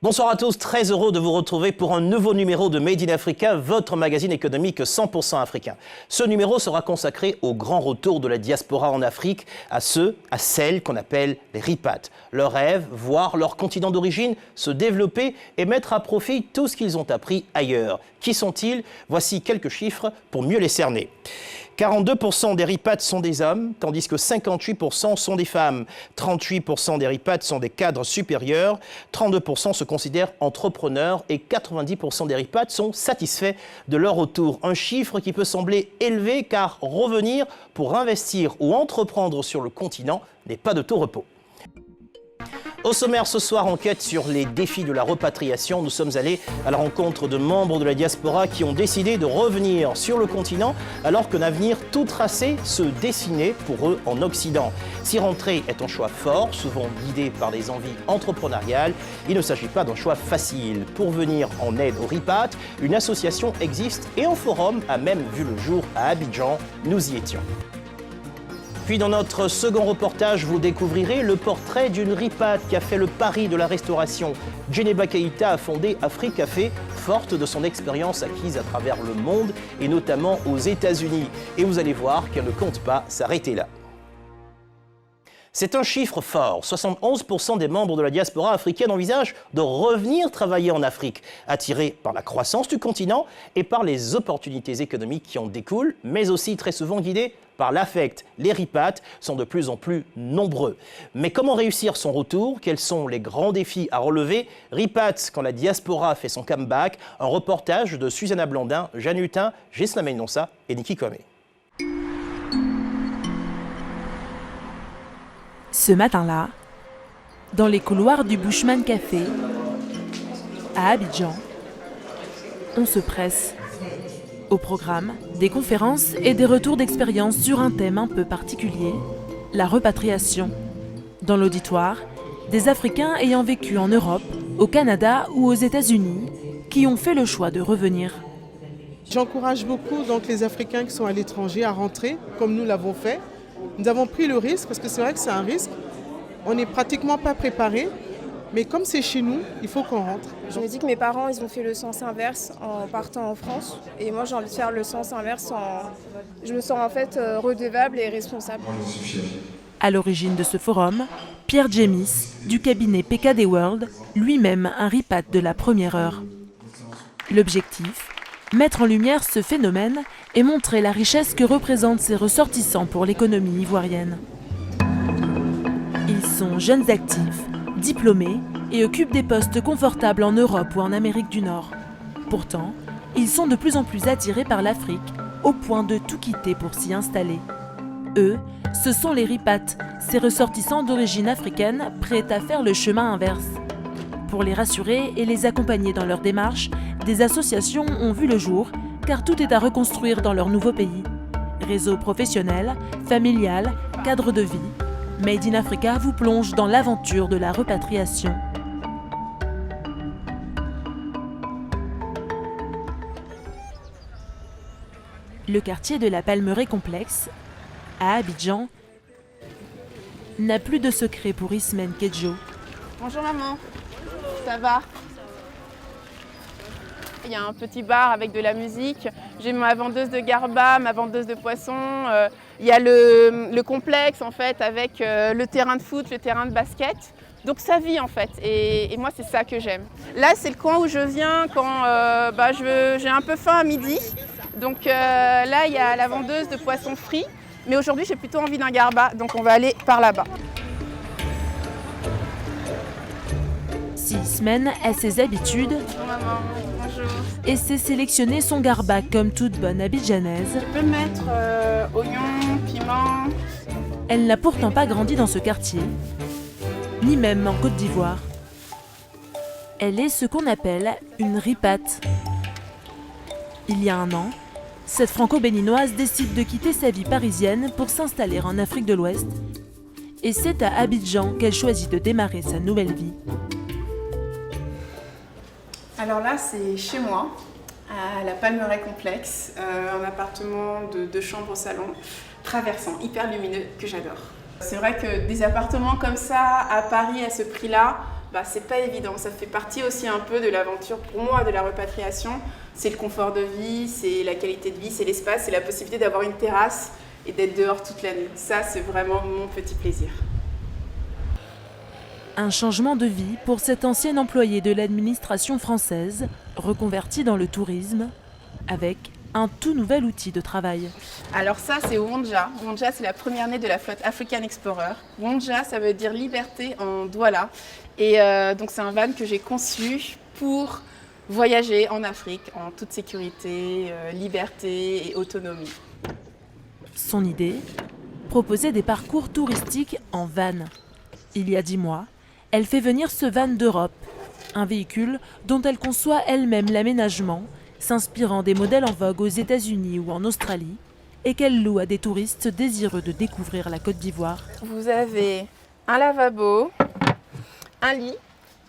Bonsoir à tous, très heureux de vous retrouver pour un nouveau numéro de Made in Africa, votre magazine économique 100% africain. Ce numéro sera consacré au grand retour de la diaspora en Afrique, à celles qu'on appelle les ripates. Leur rêve, voir leur continent d'origine se développer et mettre à profit tout ce qu'ils ont appris ailleurs. Qui sont-ils? Voici quelques chiffres pour mieux les cerner. 42% des ripates sont des hommes, tandis que 58% sont des femmes. 38% des ripates sont des cadres supérieurs, 32% se considèrent entrepreneurs et 90% des ripates sont satisfaits de leur retour. Un chiffre qui peut sembler élevé car revenir pour investir ou entreprendre sur le continent n'est pas de tout repos. Au sommaire ce soir, enquête sur les défis de la repatriation. Nous sommes allés à la rencontre de membres de la diaspora qui ont décidé de revenir sur le continent alors qu'un avenir tout tracé se dessinait pour eux en Occident. Si rentrer est un choix fort, souvent guidé par des envies entrepreneuriales, il ne s'agit pas d'un choix facile. Pour venir en aide aux ripates, une association existe et un forum a même vu le jour à Abidjan. Nous y étions. Puis dans notre second reportage, vous découvrirez le portrait d'une ripate qui a fait le pari de la restauration. Djeneba Keïta a fondé Africafé, forte de son expérience acquise à travers le monde et notamment aux États-Unis. Et vous allez voir qu'elle ne compte pas s'arrêter là. C'est un chiffre fort. 71% des membres de la diaspora africaine envisagent de revenir travailler en Afrique, attirés par la croissance du continent et par les opportunités économiques qui en découlent, mais aussi très souvent guidés par l'affect. Les ripates sont de plus en plus nombreux. Mais comment réussir son retour? Quels sont les grands défis à relever? Ripates quand la diaspora fait son comeback. Un reportage de Susanna Blandin, Jeanne Hutin, Gisela Mendonça et Niki Kwame. Ce matin-là, dans les couloirs du Bushman Café, à Abidjan, on se presse. Au programme, des conférences et des retours d'expérience sur un thème un peu particulier, la repatriation. Dans l'auditoire, des Africains ayant vécu en Europe, au Canada ou aux États-Unis, qui ont fait le choix de revenir. J'encourage beaucoup donc, les Africains qui sont à l'étranger à rentrer, comme nous l'avons fait. Nous avons pris le risque, parce que c'est vrai que c'est un risque. On n'est pratiquement pas préparé, mais comme c'est chez nous, il faut qu'on rentre. Je me dis que mes parents, ils ont fait le sens inverse en partant en France. Et moi, j'ai envie de faire le sens inverse. Je me sens en fait redevable et responsable. À l'origine de ce forum, Pierre Jemis, du cabinet PKD World, lui-même un ripate de la première heure. L'objectif, mettre en lumière ce phénomène et montrer la richesse que représentent ces ressortissants pour l'économie ivoirienne. Ils sont jeunes actifs, diplômés et occupent des postes confortables en Europe ou en Amérique du Nord. Pourtant, ils sont de plus en plus attirés par l'Afrique, au point de tout quitter pour s'y installer. Eux, ce sont les ripates, ces ressortissants d'origine africaine prêts à faire le chemin inverse. Pour les rassurer et les accompagner dans leur démarche, des associations ont vu le jour, car tout est à reconstruire dans leur nouveau pays. Réseau professionnel, familial, cadre de vie, Made in Africa vous plonge dans l'aventure de la repatriation. Le quartier de la Palmeraie Complexe, à Abidjan, n'a plus de secret pour Ismène Kedjo. Bonjour maman, ça va? Il y a un petit bar avec de la musique, j'ai ma vendeuse de garba, ma vendeuse de poissons, il y a le complexe en fait avec le terrain de foot, le terrain de basket. Donc ça vit en fait et moi c'est ça que j'aime. Là c'est le coin où je viens quand j'ai un peu faim à midi. Donc là il y a la vendeuse de poissons frits, mais aujourd'hui j'ai plutôt envie d'un garba, donc on va aller par là-bas. Si Ismène a ses habitudes, Bonjour maman, bonjour. Et sait sélectionner son garba comme toute bonne abidjanaise, Je peux mettre oignons, piments. elle n'a pourtant pas grandi dans ce quartier, ni même en Côte d'Ivoire. Elle est ce qu'on appelle une ripate. Il y a un an, cette franco-béninoise décide de quitter sa vie parisienne pour s'installer en Afrique de l'Ouest. Et c'est à Abidjan qu'elle choisit de démarrer sa nouvelle vie. Alors là, c'est chez moi, à la Palmeraie Complexe, un appartement de 2 chambres au salon, traversant, hyper lumineux, que j'adore. C'est vrai que des appartements comme ça, à Paris, à ce prix-là, c'est pas évident. Ça fait partie aussi un peu de l'aventure, pour moi, de la repatriation. C'est le confort de vie, c'est la qualité de vie, c'est l'espace, c'est la possibilité d'avoir une terrasse et d'être dehors toute l'année. Ça, c'est vraiment mon petit plaisir. Un changement de vie pour cet ancien employé de l'administration française, reconverti dans le tourisme, avec un tout nouvel outil de travail. Alors ça, c'est Wonja. Wonja, c'est la première née de la flotte African Explorer. Wonja, ça veut dire liberté en Douala. Et donc c'est un van que j'ai conçu pour voyager en Afrique en toute sécurité, liberté et autonomie. Son idée ? Proposer des parcours touristiques en van. Il y a 10 mois, elle fait venir ce van d'Europe, un véhicule dont elle conçoit elle-même l'aménagement, s'inspirant des modèles en vogue aux États-Unis ou en Australie, et qu'elle loue à des touristes désireux de découvrir la Côte d'Ivoire. Vous avez un lavabo, un lit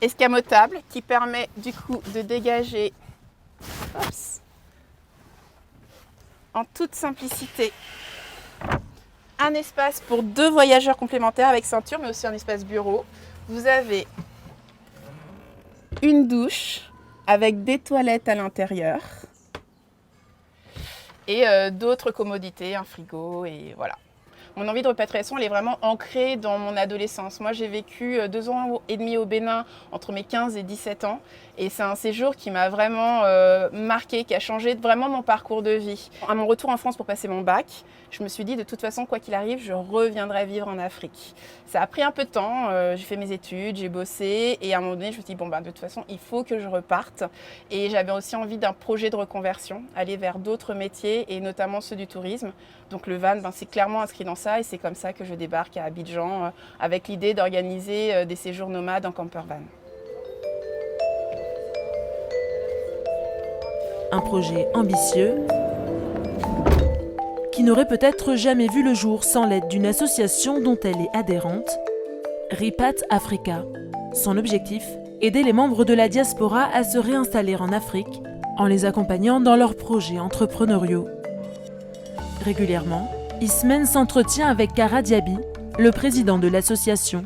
escamotable qui permet du coup de dégager en toute simplicité un espace pour 2 voyageurs complémentaires avec ceinture, mais aussi un espace bureau. Vous avez une douche avec des toilettes à l'intérieur et d'autres commodités, un frigo et voilà. Mon envie de repatriation, elle est vraiment ancrée dans mon adolescence. Moi, j'ai vécu 2 ans et demi au Bénin entre mes 15 et 17 ans. Et c'est un séjour qui m'a vraiment marqué, qui a changé vraiment mon parcours de vie. À mon retour en France pour passer mon bac, je me suis dit de toute façon, quoi qu'il arrive, je reviendrai vivre en Afrique. Ça a pris un peu de temps, j'ai fait mes études, j'ai bossé. Et à un moment donné, je me suis dit, de toute façon, il faut que je reparte. Et j'avais aussi envie d'un projet de reconversion, aller vers d'autres métiers et notamment ceux du tourisme. Donc le van, c'est clairement inscrit dans ça et c'est comme ça que je débarque à Abidjan avec l'idée d'organiser des séjours nomades en camper van. Un projet ambitieux qui n'aurait peut-être jamais vu le jour sans l'aide d'une association dont elle est adhérente, Repat Africa. Son objectif, aider les membres de la diaspora à se réinstaller en Afrique en les accompagnant dans leurs projets entrepreneuriaux. Régulièrement, Ismène s'entretient avec Kara Diaby, le président de l'association.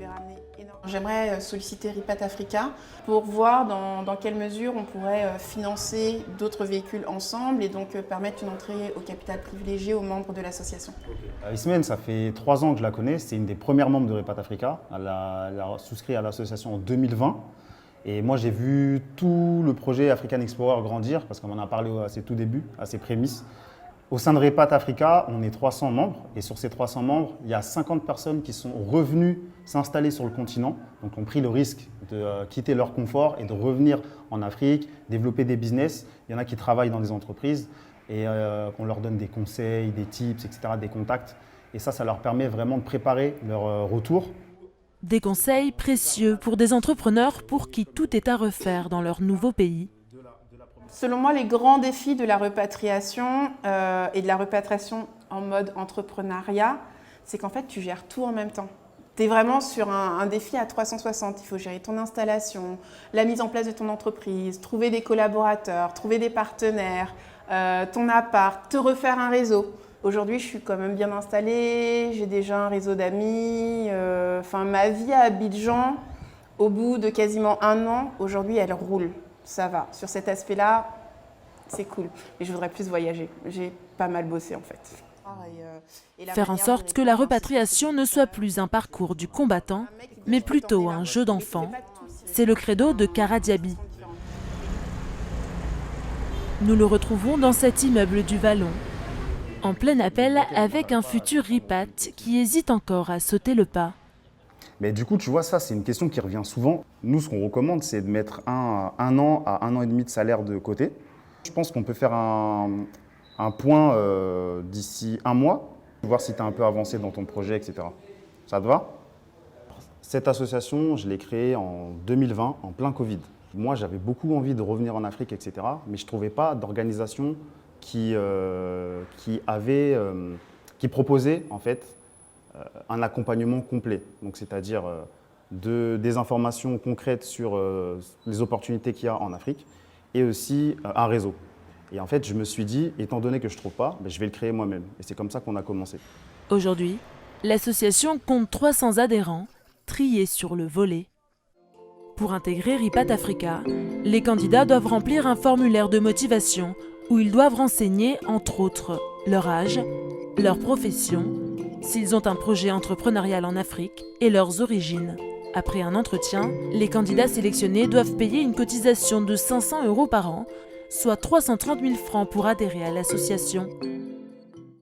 J'aimerais solliciter Repat Africa pour voir dans quelle mesure on pourrait financer d'autres véhicules ensemble et donc permettre une entrée au capital privilégié aux membres de l'association. Ismène, ça fait 3 ans que je la connais, c'est une des premières membres de Repat Africa. Elle a souscrit à l'association en 2020. Et moi, j'ai vu tout le projet African Explorer grandir, parce qu'on en a parlé à ses tout débuts, à ses prémices. Au sein de Repat Africa, on est 300 membres et sur ces 300 membres, il y a 50 personnes qui sont revenues s'installer sur le continent, donc ont pris le risque de quitter leur confort et de revenir en Afrique, développer des business. Il y en a qui travaillent dans des entreprises et on leur donne des conseils, des tips, etc., des contacts. Et ça leur permet vraiment de préparer leur retour. Des conseils précieux pour des entrepreneurs pour qui tout est à refaire dans leur nouveau pays. Selon moi, les grands défis de la repatriation et de la repatriation en mode entrepreneuriat, c'est qu'en fait, tu gères tout en même temps. Tu es vraiment sur un défi à 360. Il faut gérer ton installation, la mise en place de ton entreprise, trouver des collaborateurs, trouver des partenaires, ton appart, te refaire un réseau. Aujourd'hui, je suis quand même bien installée, j'ai déjà un réseau d'amis. Ma vie à Abidjan, au bout de quasiment 1 an, aujourd'hui, elle roule. Ça va. Sur cet aspect-là, c'est cool. Mais je voudrais plus voyager. J'ai pas mal bossé en fait. Faire en sorte que la repatriation ne soit plus un parcours du combattant, mais plutôt un jeu d'enfant. C'est le credo de Kara Diaby. Nous le retrouvons dans cet immeuble du Vallon, en plein appel avec un futur Repat qui hésite encore à sauter le pas. Mais du coup, tu vois, ça, c'est une question qui revient souvent. Nous, ce qu'on recommande, c'est de mettre un an à 1 an et demi de salaire de côté. Je pense qu'on peut faire un point d'ici 1 mois, voir si tu as un peu avancé dans ton projet, etc. Ça te va? Cette association, je l'ai créée en 2020, en plein Covid. Moi, j'avais beaucoup envie de revenir en Afrique, etc. Mais je ne trouvais pas d'organisation qui proposait en fait un accompagnement complet. Donc, c'est-à-dire des informations concrètes sur les opportunités qu'il y a en Afrique et aussi un réseau. Et en fait, je me suis dit, étant donné que je ne trouve pas, je vais le créer moi-même. Et c'est comme ça qu'on a commencé. Aujourd'hui, l'association compte 300 adhérents, triés sur le volet. Pour intégrer Ripat Africa, les candidats doivent remplir un formulaire de motivation où ils doivent renseigner, entre autres, leur âge, leur profession, s'ils ont un projet entrepreneurial en Afrique et leurs origines. Après un entretien, les candidats sélectionnés doivent payer une cotisation de 500 € par an, soit 330 000 francs pour adhérer à l'association.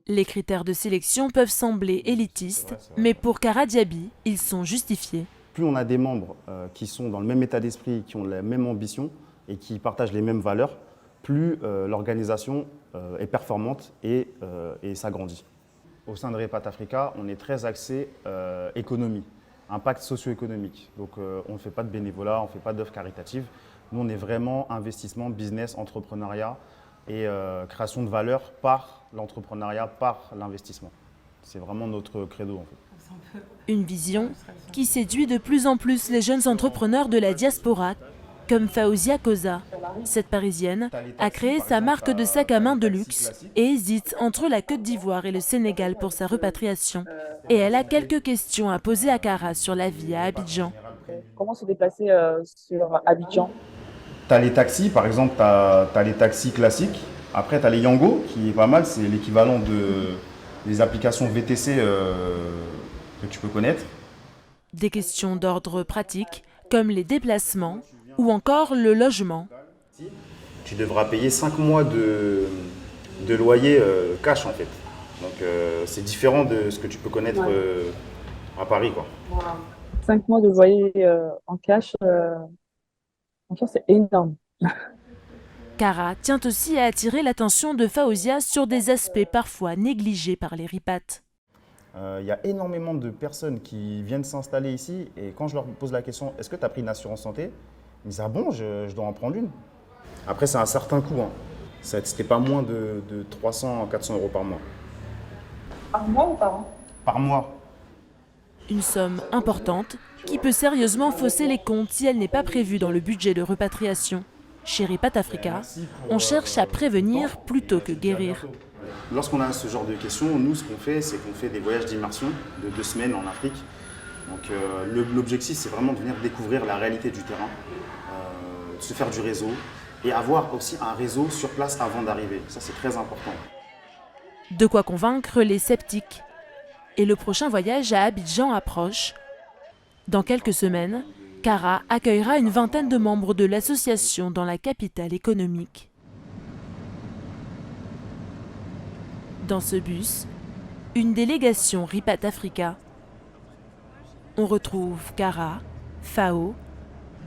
Les critères de sélection peuvent sembler élitistes, mais pour Kara Diaby, ils sont justifiés. Plus on a des membres qui sont dans le même état d'esprit, qui ont la même ambition et qui partagent les mêmes valeurs, plus l'organisation est performante et s'agrandit. Au sein de Ripat Africa, on est très axé économie, impact socio-économique. Donc on ne fait pas de bénévolat, on ne fait pas d'œuvres caritatives. Nous, on est vraiment investissement, business, entrepreneuriat et création de valeur par l'entrepreneuriat, par l'investissement. C'est vraiment notre credo en fait. Une vision qui séduit de plus en plus les jeunes entrepreneurs de la diaspora, comme Faouzia Koza. Cette Parisienne a créé sa marque de sac à main de luxe et hésite entre la Côte d'Ivoire et le Sénégal pour sa repatriation. Et elle a quelques questions à poser à Kara sur la vie à Abidjan. Comment se déplacer sur Abidjan? Tu as les taxis, par exemple, tu as les taxis classiques. Après, tu as les Yango, qui est pas mal, c'est l'équivalent des applications VTC que tu peux connaître. Des questions d'ordre pratique, comme les déplacements ou encore le logement. Tu devras payer 5 mois de loyer cash, en fait. Donc, c'est différent de ce que tu peux connaître à Paris, quoi. 5 mois de loyer en cash, franchement, c'est énorme. Kara tient aussi à attirer l'attention de Faouzia sur des aspects parfois négligés par les Ripat. Il y a énormément de personnes qui viennent s'installer ici et quand je leur pose la question « Est-ce que tu as pris une assurance santé ?» Ils disent « Ah bon, je dois en prendre une ». Après, c'est un certain coût. Hein. C'était pas moins de 300 à 400 € par mois. Par mois ou par an? Par mois. Une somme importante qui peut sérieusement fausser les comptes si elle n'est pas prévue dans le budget de repatriation. Chez Ripat Africa, on cherche à prévenir plutôt que guérir. Lorsqu'on a ce genre de questions, nous, ce qu'on fait, c'est qu'on fait des voyages d'immersion de 2 semaines en Afrique. Donc, l'objectif, c'est vraiment de venir découvrir la réalité du terrain, de se faire du réseau et avoir aussi un réseau sur place avant d'arriver. Ça, c'est très important. De quoi convaincre les sceptiques. Et le prochain voyage à Abidjan approche. Dans quelques semaines, Kara accueillera une vingtaine de membres de l'association dans la capitale économique. Dans ce bus, une délégation Ripat Africa. On retrouve Kara, Fao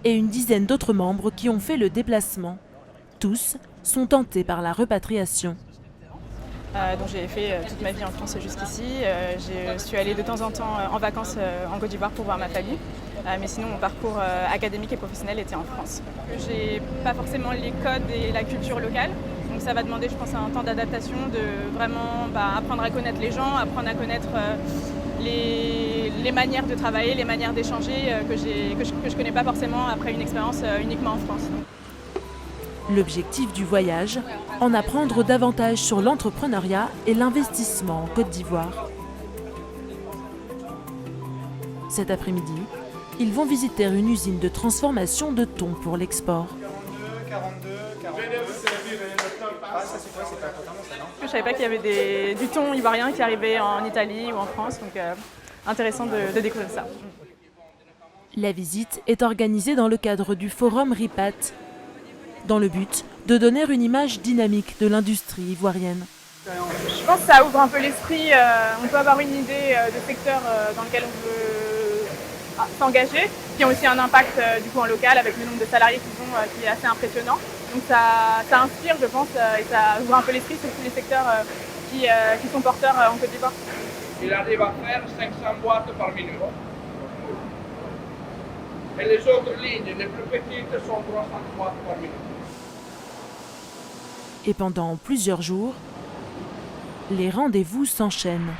et une dizaine d'autres membres qui ont fait le déplacement. Tous sont tentés par la repatriation. Donc j'ai fait toute ma vie en France jusqu'ici. Je suis allée de temps en temps en vacances en Côte d'Ivoire pour voir ma famille. Mais sinon, mon parcours académique et professionnel était en France. J'ai pas forcément les codes et la culture locale. Donc ça va demander, je pense, un temps d'adaptation, de vraiment apprendre à connaître les gens, apprendre à connaître les manières de travailler, les manières d'échanger que je connais pas forcément après une expérience uniquement en France. L'objectif du voyage, en apprendre davantage sur l'entrepreneuriat et l'investissement en Côte d'Ivoire. Cet après-midi, ils vont visiter une usine de transformation de thon pour l'export. 42. Je ne savais pas qu'il y avait du thon ivoirien qui arrivait en Italie ou en France, donc intéressant de découvrir ça. La visite est organisée dans le cadre du Forum Ripat, dans le but de donner une image dynamique de l'industrie ivoirienne. Je pense que ça ouvre un peu l'esprit, on peut avoir une idée de secteur dans lequel on veut s'engager, qui ont aussi un impact du coup en local avec le nombre de salariés qu'ils ont qui est assez impressionnant. Donc ça inspire, je pense, et ça ouvre un peu l'esprit sur tous les secteurs qui sont porteurs en Côte d'Ivoire. Il arrive à faire 500 boîtes par minute. Et les autres lignes, les plus petites, sont 300 boîtes par minute. Et pendant plusieurs jours, les rendez-vous s'enchaînent.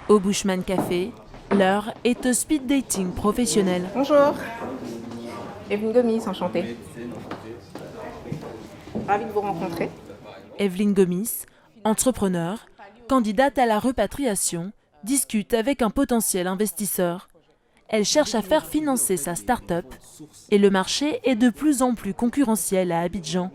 Au Bushman Café, l'heure est au speed dating professionnel. Bonjour, Evelyne Gomis, enchantée. Ravie de vous rencontrer. Evelyne Gomis, entrepreneur, candidate à la repatriation, discute avec un potentiel investisseur. Elle cherche à faire financer sa start-up et le marché est de plus en plus concurrentiel à Abidjan.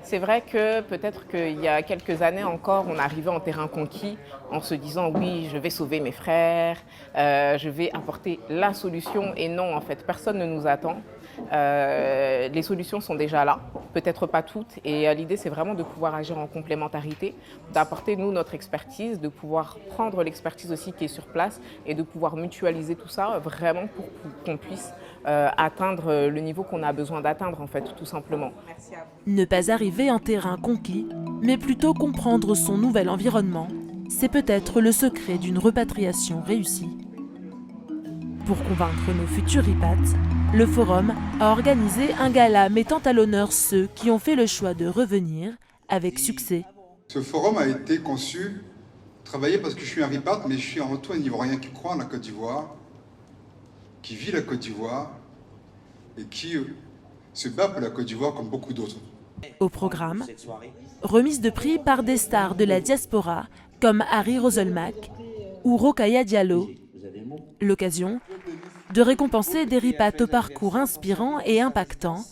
C'est vrai que peut-être qu'il y a quelques années encore, on arrivait en terrain conquis en se disant oui, je vais sauver mes frères, je vais apporter la solution et non, en fait, personne ne nous attend. Les solutions sont déjà là, peut-être pas toutes et l'idée c'est vraiment de pouvoir agir en complémentarité, d'apporter nous notre expertise, de pouvoir prendre l'expertise aussi qui est sur place et de pouvoir mutualiser tout ça vraiment pour qu'on puisse atteindre le niveau qu'on a besoin d'atteindre en fait, tout simplement. Ne pas arriver en terrain conquis, mais plutôt comprendre son nouvel environnement, c'est peut-être le secret d'une repatriation réussie. Pour convaincre nos futurs ripates, le Forum a organisé un gala mettant à l'honneur ceux qui ont fait le choix de revenir avec succès. Ce forum a été conçu, travaillé parce que je suis un ripat, mais je suis avant tout un Ivoirien qui croit en la Côte d'Ivoire, qui vit la Côte d'Ivoire et qui se bat pour la Côte d'Ivoire comme beaucoup d'autres. Au programme, remise de prix par des stars de la diaspora comme Harry Roselmack ou Rokhaya Diallo. L'occasion de récompenser des ripates au parcours inspirant et impactant,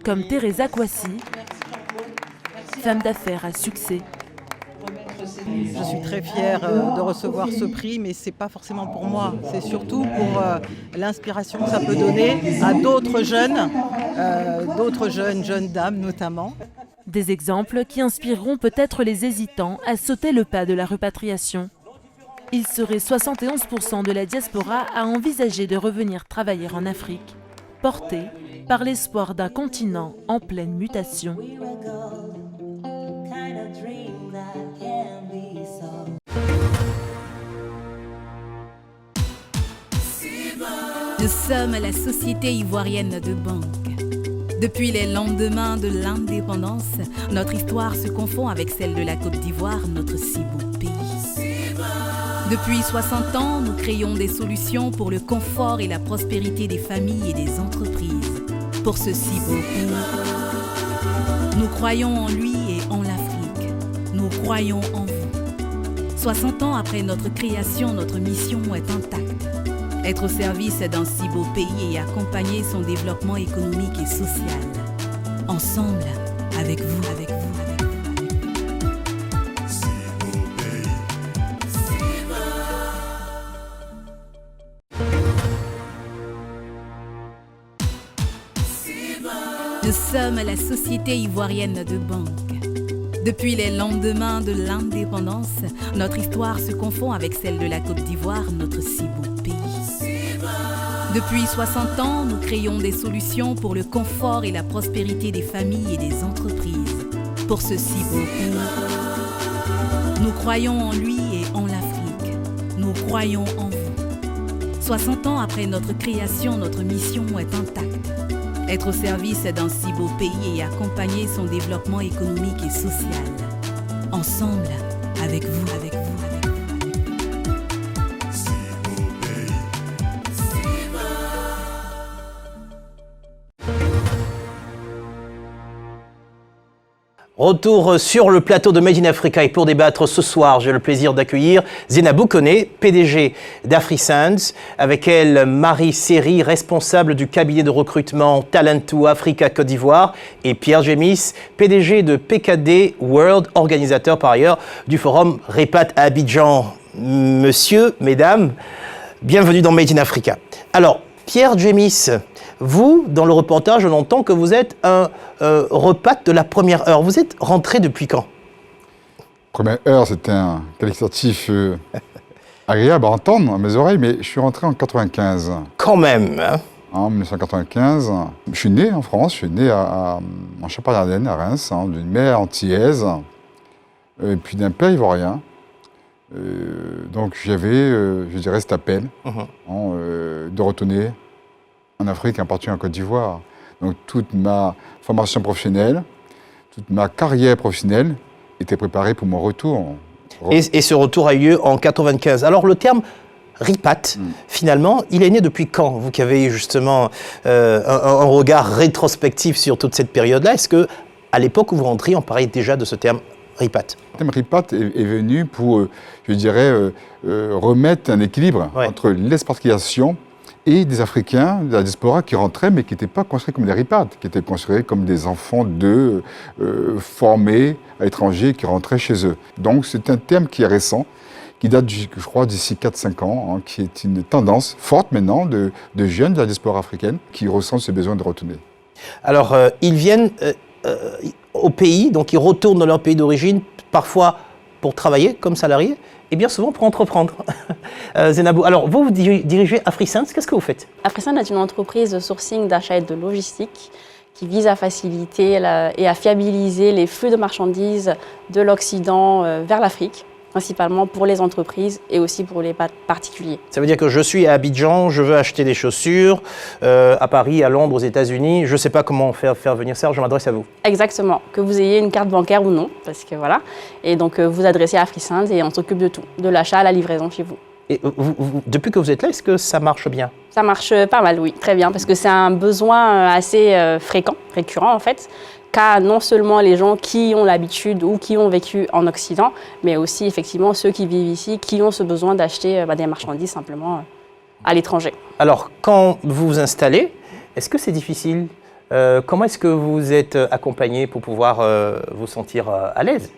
comme Teresa Kwasi, femme d'affaires à succès. Je suis très fière de recevoir ce prix, mais ce n'est pas forcément pour moi. C'est surtout pour l'inspiration que ça peut donner à d'autres jeunes dames notamment. Des exemples qui inspireront peut-être les hésitants à sauter le pas de la repatriation. Il serait 71% de la diaspora à envisager de revenir travailler en Afrique, portés par l'espoir d'un continent en pleine mutation. Nous sommes la Société ivoirienne de banque. Depuis les lendemains de l'indépendance, notre histoire se confond avec celle de la Côte d'Ivoire, notre si beau pays. Depuis 60 ans, nous créons des solutions pour le confort et la prospérité des familles et des entreprises. Pour ce si beau pays, nous croyons en lui et en l'Afrique. Nous croyons en vous. 60 ans après notre création, notre mission est intacte. Être au service d'un si beau pays et accompagner son développement économique et social. Ensemble, avec vous, avec vous. Nous sommes la Société ivoirienne de banque. Depuis les lendemains de l'indépendance, notre histoire se confond avec celle de la Côte d'Ivoire, notre si beau pays. Depuis 60 ans, nous créons des solutions pour le confort et la prospérité des familles et des entreprises. Pour ce si beau pays, nous croyons en lui et en l'Afrique. Nous croyons en vous. 60 ans après notre création, notre mission est intacte. Être au service d'un si beau pays et accompagner son développement économique et social. Ensemble, avec vous, avec vous, avec vous. Retour sur le plateau de Made in Africa et pour débattre ce soir, j'ai le plaisir d'accueillir Zena Boukone, PDG d'AfriSense, avec elle Marie Seri, responsable du cabinet de recrutement Talent2 Africa Côte d'Ivoire et Pierre Gémis, PDG de PKD World, organisateur par ailleurs du forum Repat à Abidjan. Monsieur, mesdames, bienvenue dans Made in Africa. Alors, Pierre Gémis, vous, dans le reportage, on entend que vous êtes un repat de la première heure. Vous êtes rentré depuis quand? Première heure, c'était un qualificatif agréable à entendre à mes oreilles, mais je suis rentré en 95. Quand même, hein? En 1995. Je suis né en France, je suis né en Champagne-Ardenne, à Reims, d'une mère antillaise, et puis d'un père ivoirien. Donc j'avais, je dirais, cet appel de retourner en Afrique, en particulier en Côte d'Ivoire. Donc toute ma formation professionnelle toute ma carrière professionnelle était préparée pour mon retour. Et ce retour a eu lieu en 1995. Alors le terme RIPAT, finalement, il est né depuis quand? Vous qui avez justement un regard rétrospectif sur toute cette période-là, est-ce qu'à l'époque où vous rentriez, on parlait déjà de ce terme RIPAT? Le terme RIPAT est venu pour, je dirais, remettre un équilibre entre l'expatriation et des Africains de la diaspora qui rentraient, mais qui n'étaient pas considérés comme des RIPAT, qui étaient considérés comme des enfants formés à l'étranger qui rentraient chez eux. Donc c'est un terme qui est récent, qui date, je crois, d'ici 4-5 ans, hein, qui est une tendance forte maintenant de jeunes de la diaspora africaine qui ressentent ce besoin de retourner. Alors, ils viennent au pays, donc ils retournent dans leur pays d'origine, parfois pour travailler comme salariés, et bien souvent pour entreprendre. Zainabou, alors vous dirigez AfriSense, qu'est-ce que vous faites? AfriSense est une entreprise de sourcing, d'achat et de logistique qui vise à faciliter et à fiabiliser les flux de marchandises de l'Occident vers l'Afrique, principalement pour les entreprises et aussi pour les particuliers. Ça veut dire que je suis à Abidjan, je veux acheter des chaussures, à Paris, à Londres, aux États-Unis, je ne sais pas comment faire venir ça, je m'adresse à vous. Exactement, que vous ayez une carte bancaire ou non, parce que voilà. Et donc vous adressez à AfriSense et on s'occupe de tout, de l'achat à la livraison chez vous. Et depuis que vous êtes là, est-ce que ça marche bien? Ça marche pas mal, oui, très bien, parce que c'est un besoin assez fréquent, récurrent en fait, qu'a non seulement les gens qui ont l'habitude ou qui ont vécu en Occident, mais aussi effectivement ceux qui vivent ici, qui ont ce besoin d'acheter des marchandises simplement à l'étranger. Alors, quand vous vous installez, est-ce que c'est difficile? Comment est-ce que vous êtes accompagné pour pouvoir vous sentir à l'aise?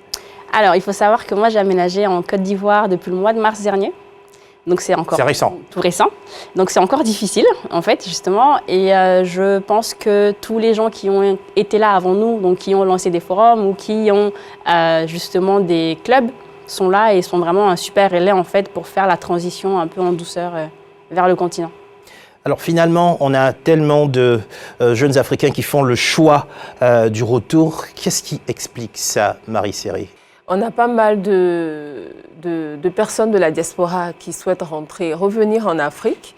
Alors, il faut savoir que moi, j'ai aménagé en Côte d'Ivoire depuis le mois de mars dernier. Donc c'est encore tout récent. Donc c'est encore difficile en fait justement et je pense que tous les gens qui ont été là avant nous, donc qui ont lancé des forums ou qui ont justement des clubs sont là et sont vraiment un super relais en fait pour faire la transition un peu en douceur vers le continent. Alors finalement, on a tellement de jeunes Africains qui font le choix du retour. Qu'est-ce qui explique ça, Marie Serry? On a pas mal de personnes de la diaspora qui souhaitent revenir en Afrique,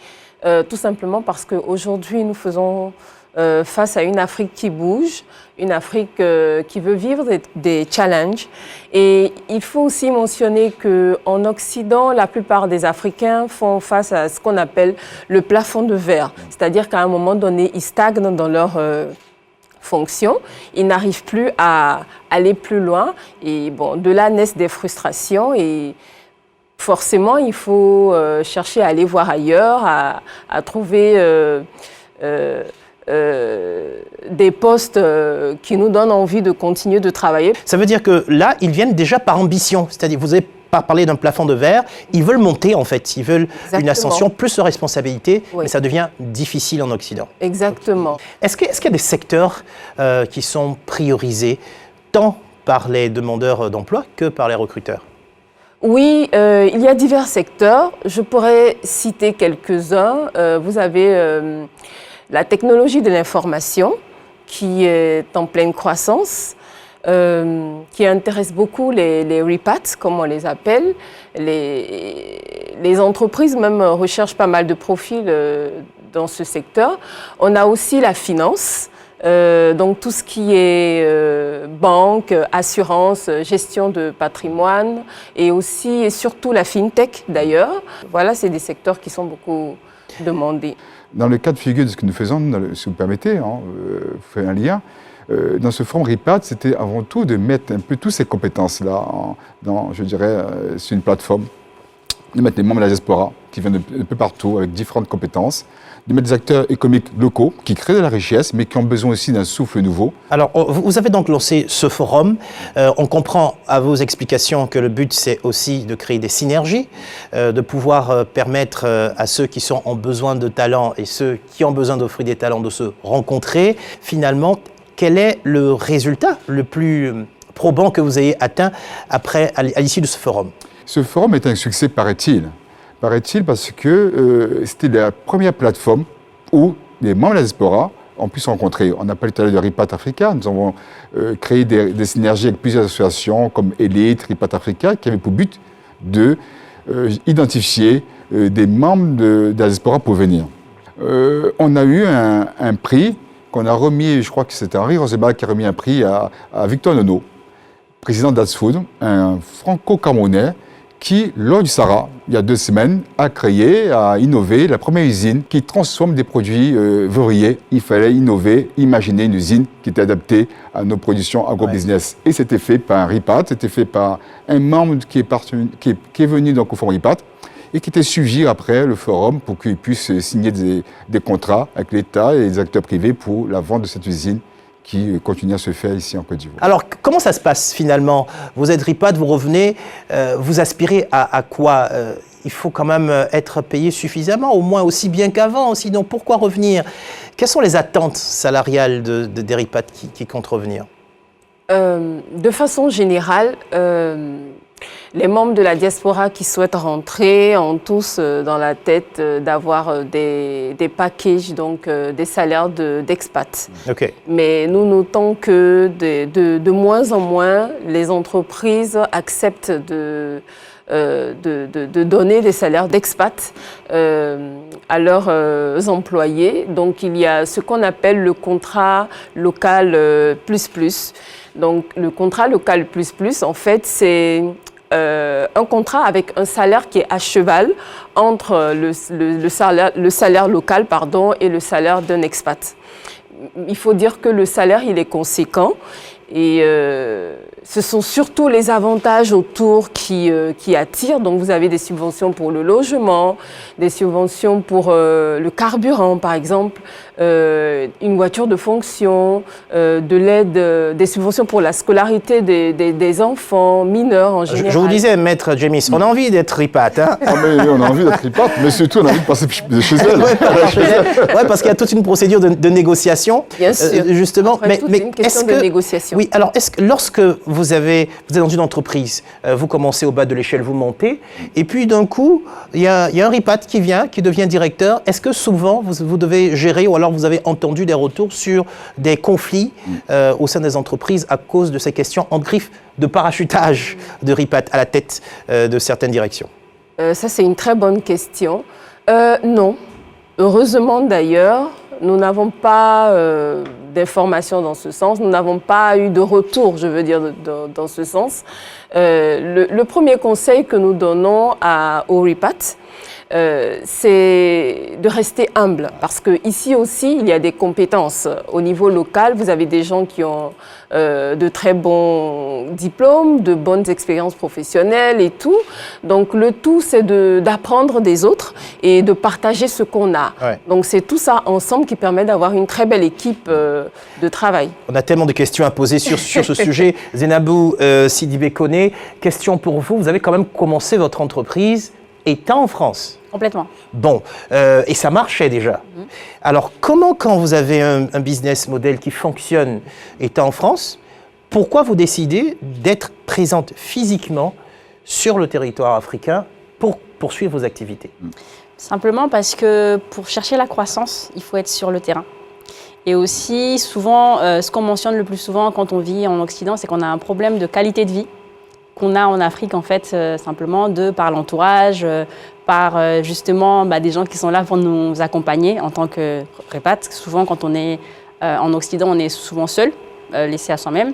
tout simplement parce qu'aujourd'hui, nous faisons face à une Afrique qui bouge, une Afrique qui veut vivre des challenges. Et il faut aussi mentionner qu'en Occident, la plupart des Africains font face à ce qu'on appelle le plafond de verre. C'est-à-dire qu'à un moment donné, ils stagnent dans leur fonction, ils n'arrivent plus à aller plus loin et bon, de là naissent des frustrations et forcément il faut chercher à aller voir ailleurs, à trouver des postes qui nous donnent envie de continuer de travailler. Ça veut dire que là, ils viennent déjà par ambition, c'est-à-dire vous avez pas parlé d'un plafond de verre, ils veulent monter en fait, ils veulent une ascension, plus de responsabilité, mais ça devient difficile en Occident. Exactement. Est-ce qu'il y a des secteurs qui sont priorisés tant par les demandeurs d'emploi que par les recruteurs? Oui, il y a divers secteurs. Je pourrais citer quelques-uns. Vous avez la technologie de l'information qui est en pleine croissance. Qui intéresse beaucoup les RIPAT, comme on les appelle. Les entreprises même recherchent pas mal de profils dans ce secteur. On a aussi la finance, donc tout ce qui est banque, assurance, gestion de patrimoine et aussi et surtout la FinTech d'ailleurs. Voilà, c'est des secteurs qui sont beaucoup demandés. Dans le cas de figure de ce que nous faisons, si vous permettez, vous faites un lien. Dans ce forum RIPAT, c'était avant tout de mettre un peu toutes ces compétences-là je dirais, sur une plateforme, de mettre les membres de la diaspora qui viennent un peu partout avec différentes compétences, de mettre des acteurs économiques locaux qui créent de la richesse mais qui ont besoin aussi d'un souffle nouveau. Alors, vous avez donc lancé ce forum. On comprend à vos explications que le but, c'est aussi de créer des synergies, de pouvoir permettre à ceux qui sont en besoin de talents et ceux qui ont besoin d'offrir des talents de se rencontrer. Finalement, quel est le résultat le plus probant que vous ayez atteint à l'issue de ce forum? Ce forum est un succès, paraît-il. Paraît-il parce que c'était la première plateforme où les membres de la diaspora ont pu se rencontrer. On a parlé tout à l'heure de RIPAT Africa. Nous avons créé des synergies avec plusieurs associations comme Elite, RIPAT Africa, qui avaient pour but d'identifier des membres de la diaspora pour venir. On a eu un prix qu'on a remis, je crois que c'était Henri Rosenbach qui a remis un prix à Victor Nono, président d'Adsfood, un franco-camerounais, qui, lors du Sahara, il y a 2 semaines, a créé, a innové la première usine qui transforme des produits volaillers. Il fallait innover, imaginer une usine qui était adaptée à nos productions agro-business. Et c'était fait par un RIPAT, c'était fait par un membre qui est venu donc au Forum RIPAT et qui était suivi après le forum pour qu'il puisse signer des contrats avec l'État et les acteurs privés pour la vente de cette usine qui continue à se faire ici en Côte d'Ivoire. Alors, comment ça se passe finalement? Vous êtes RIPAT, vous revenez, vous aspirez à quoi? Il faut quand même être payé suffisamment, au moins aussi bien qu'avant, sinon pourquoi revenir? Quelles sont les attentes salariales des RIPAT qui comptent revenir? De façon générale, les membres de la diaspora qui souhaitent rentrer ont tous dans la tête d'avoir des packages, donc des salaires d'expats. Okay. Mais nous notons que de moins en moins, les entreprises acceptent de donner des salaires d'expat à leurs employés. Donc il y a ce qu'on appelle le contrat local plus. Donc le contrat local plus, en fait, c'est un contrat avec un salaire qui est à cheval entre le salaire local et le salaire d'un expat. Il faut dire que le salaire, il est conséquent. Et ce sont surtout les avantages autour qui attirent. Donc vous avez des subventions pour le logement, des subventions pour le carburant par exemple, une voiture de fonction, de l'aide, des subventions pour la scolarité des enfants mineurs en général. Je vous disais, Maître Jamis, on a envie d'être RIPAT. Hein? Ah mais on a envie d'être RIPAT, mais surtout on a envie de passer chez elle. Oui, parce qu'il y a toute une procédure de négociation. Bien sûr. Justement, mais une question de négociation. Oui, alors est-ce que lorsque vous êtes dans une entreprise, vous commencez au bas de l'échelle, vous montez, et puis d'un coup, il y a un RIPAT qui vient, qui devient directeur. Est-ce que souvent vous devez gérer, ou alors vous avez entendu des retours sur des conflits au sein des entreprises à cause de ces questions en griffe de parachutage de RIPAT à la tête de certaines directions? Ça, c'est une très bonne question. Non. Heureusement d'ailleurs, nous n'avons pas d'informations dans ce sens, nous n'avons pas eu de retour, je veux dire, dans ce sens. Le premier conseil que nous donnons au RIPAT, c'est de rester humble, parce qu'ici aussi, il y a des compétences. Au niveau local, vous avez des gens qui ont de très bons diplômes, de bonnes expériences professionnelles et tout. Donc le tout, c'est d'apprendre des autres et de partager ce qu'on a. Ouais. Donc c'est tout ça ensemble qui permet d'avoir une très belle équipe de travail. On a tellement de questions à poser sur ce sujet. Zainabou Sidibé Koné, question pour vous. Vous avez quand même commencé votre entreprise étant en France. Complètement. Bon, et ça marchait déjà. Alors, comment, quand vous avez un business model qui fonctionne étant en France, pourquoi vous décidez d'être présente physiquement sur le territoire africain pour poursuivre vos activités? Simplement parce que pour chercher la croissance, il faut être sur le terrain. Et aussi, souvent, ce qu'on mentionne le plus souvent quand on vit en Occident, c'est qu'on a un problème de qualité de vie qu'on a en Afrique, en fait, simplement par l'entourage, par justement des gens qui sont là pour nous accompagner en tant que RIPAT. Souvent, quand on est en Occident, on est souvent seul, laissé à soi-même.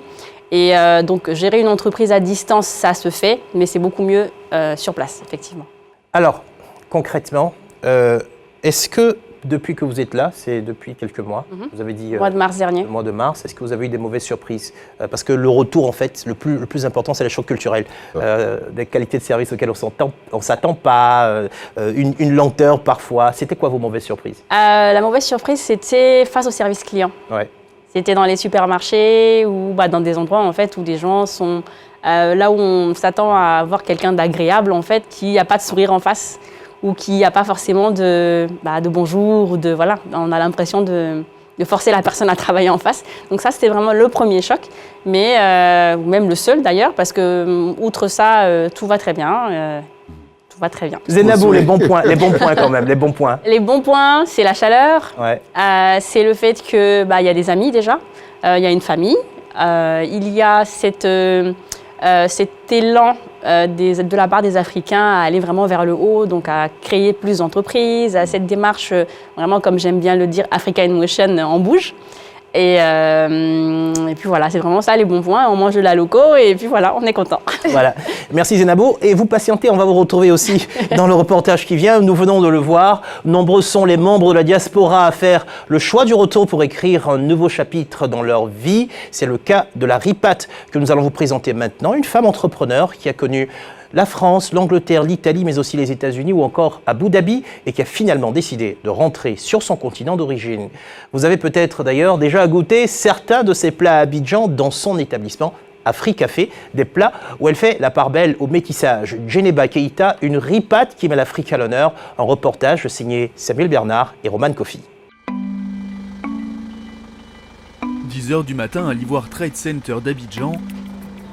Et donc, gérer une entreprise à distance, ça se fait, mais c'est beaucoup mieux sur place, effectivement. Alors, concrètement, est-ce que depuis que vous êtes là, c'est depuis quelques mois, vous avez dit… Le mois de mars dernier. Le mois de mars, est-ce que vous avez eu des mauvaises surprises? Parce que le retour, en fait, le plus important, c'est le choc culturel. Des qualités de service auxquelles on ne s'attend pas, une lenteur parfois. C'était quoi vos mauvaises surprises? La mauvaise surprise, c'était face au service client. Ouais. C'était dans les supermarchés ou dans des endroits, en fait, où des gens sont… là où on s'attend à avoir quelqu'un d'agréable, en fait, qui n'a pas de sourire en face, ou qui n'a pas forcément de bonjour, ou de voilà, on a l'impression de forcer la personne à travailler en face. Donc ça, c'était vraiment le premier choc, mais même le seul d'ailleurs, parce que outre ça, tout va très bien. Tout va très bien. Zainabou, les bons points quand même, les bons points. Les bons points, c'est la chaleur, ouais. C'est le fait que y a des amis déjà, il y a une famille, il y a cet élan de la part des Africains à aller vraiment vers le haut, donc à créer plus d'entreprises, à cette démarche vraiment, comme j'aime bien le dire, Africa in Motion en bouge. Et puis voilà, c'est vraiment ça les bons points. On mange de la loco et puis voilà, on est content. Voilà. Merci Zenabo. Et vous patientez, on va vous retrouver aussi dans le reportage qui vient. Nous venons de le voir. Nombreux sont les membres de la diaspora à faire le choix du retour pour écrire un nouveau chapitre dans leur vie. C'est le cas de la Ripat que nous allons vous présenter maintenant. Une femme entrepreneur qui a connu la France, l'Angleterre, l'Italie, mais aussi les États-Unis ou encore Abu Dhabi et qui a finalement décidé de rentrer sur son continent d'origine. Vous avez peut-être d'ailleurs déjà goûté certains de ces plats à Abidjan dans son établissement Africafé, des plats où elle fait la part belle au métissage. Djeneba Keita, une ripat qui met l'Afrique à l'honneur. Un reportage signé Samuel Bernard et Roman Kofi. 10h du matin à l'Ivoire Trade Center d'Abidjan,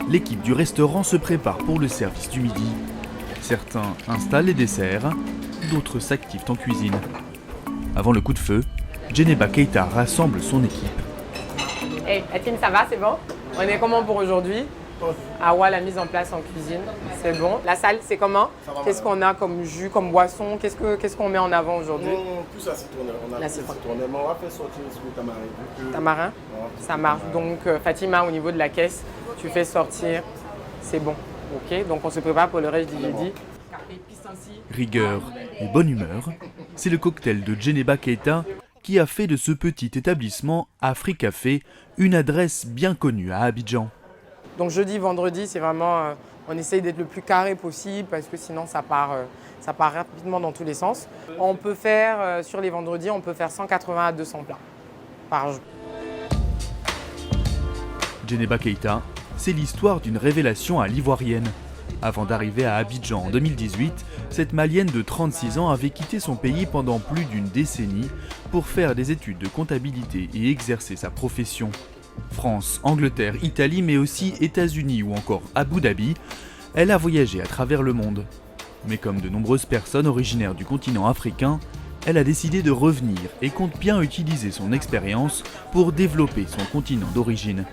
l'équipe du restaurant se prépare pour le service du midi. Certains installent les desserts, d'autres s'activent en cuisine. Avant le coup de feu, Djeneba Keita rassemble son équipe. Hey, la team, ça va, c'est bon? On est comment pour aujourd'hui? Ah ouais, la mise en place en cuisine, c'est bon. La salle, c'est comment? Qu'est-ce qu'on a comme jus, comme boisson? Qu'est-ce qu'on met en avant aujourd'hui? Plus la citronnelle. On a la citronnelle, mais on va faire sortir le tamarin. Tamarin? Ça marche. Donc Fatima, au niveau de la caisse, tu fais sortir, c'est bon. Ok, donc on se prépare pour le reste du midi. Rigueur et bonne humeur, c'est le cocktail de Djeneba Keita qui a fait de ce petit établissement Africafé une adresse bien connue à Abidjan. Donc jeudi, vendredi, c'est vraiment, on essaye d'être le plus carré possible parce que sinon ça part rapidement dans tous les sens. On peut faire, sur les vendredis, on peut faire 180 à 200 plats par jour. Djeneba Keita, c'est l'histoire d'une révélation à l'ivoirienne. Avant d'arriver à Abidjan en 2018, cette Malienne de 36 ans avait quitté son pays pendant plus d'une décennie pour faire des études de comptabilité et exercer sa profession. France, Angleterre, Italie, mais aussi États-Unis ou encore Abu Dhabi, elle a voyagé à travers le monde. Mais comme de nombreuses personnes originaires du continent africain, elle a décidé de revenir et compte bien utiliser son expérience pour développer son continent d'origine.